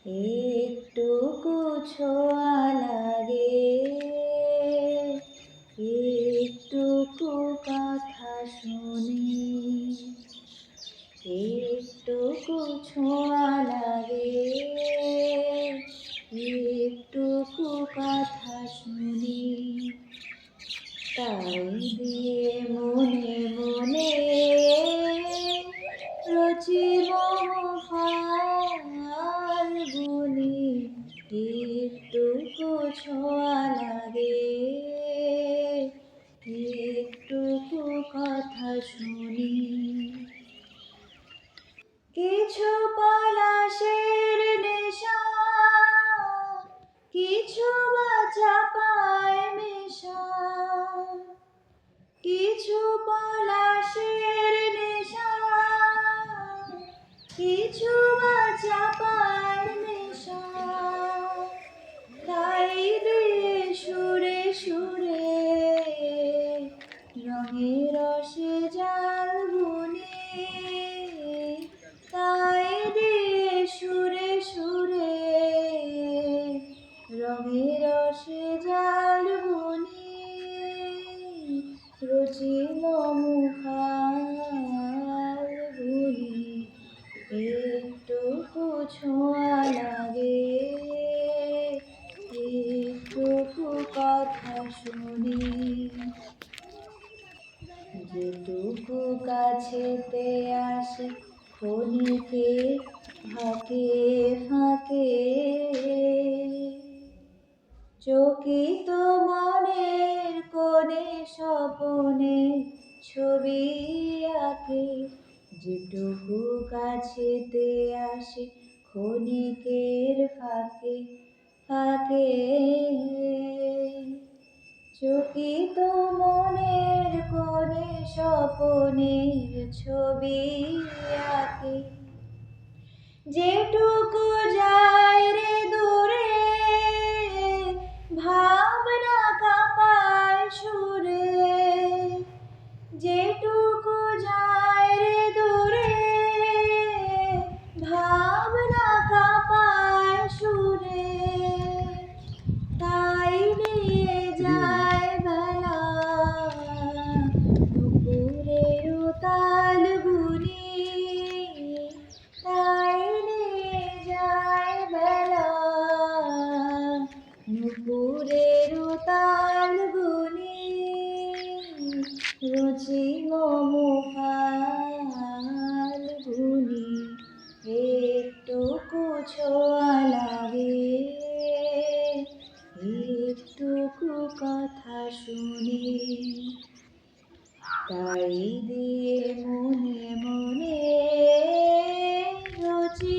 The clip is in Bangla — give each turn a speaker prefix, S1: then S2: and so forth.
S1: একটুকু ছোঁয়া লাগে, একটুকু কথা শুনি, একটুকু ছোঁয়া লাগে, একটুকু কথা শুনি, তাই দিয়ে মনে মনে রচি ফাল্গুনি, একটুকু ছোঁয়া লাগে, একটুকু কথা শুনি। কিছু পলাশের নেশা, কিছু বা চাপায় মেশা, কিছু পলাশের নেশা, কিছু বা চাপায় মেশা, তাই দিয়ে সুরে সুরে রঙে রসে জাল বুনে, তাই দিয়ে সুরে সুরে রঙে রসে জাল বুনে, রচিল ফাল্গুনি, একটুকু ছোঁয়া লাগে, একটুকু কথা শুনি, যেটুকু কাছেতে আসে ক্ষণিকে ফাঁকে ফাঁকে, চকিত মনের কোণে স্বপনে ছবি আঁকে, যেটুকু কাছেতে আসে ক্ষণিকের ফাঁকে ফাঁকে, চকিত মনের কোণে স্বপনের ছবি আঁকে, যেটুকু যায় রে দূরে ভাবনা কাঁপায় সুরে, যেটুকু যায় রে দূরে ভাবনা কাঁপায় সুরে, তাই নিয়ে যায় বেলা দুপুরের তাল বুনি, তাই নিয়ে যায় বেলা দুপুরের তাল বুনি, রচি ফাল্গুনি, একটুকু ছোঁয়া লাগে, একটুকু কথা শুনি, তাই দিয়ে মনে মনে রচি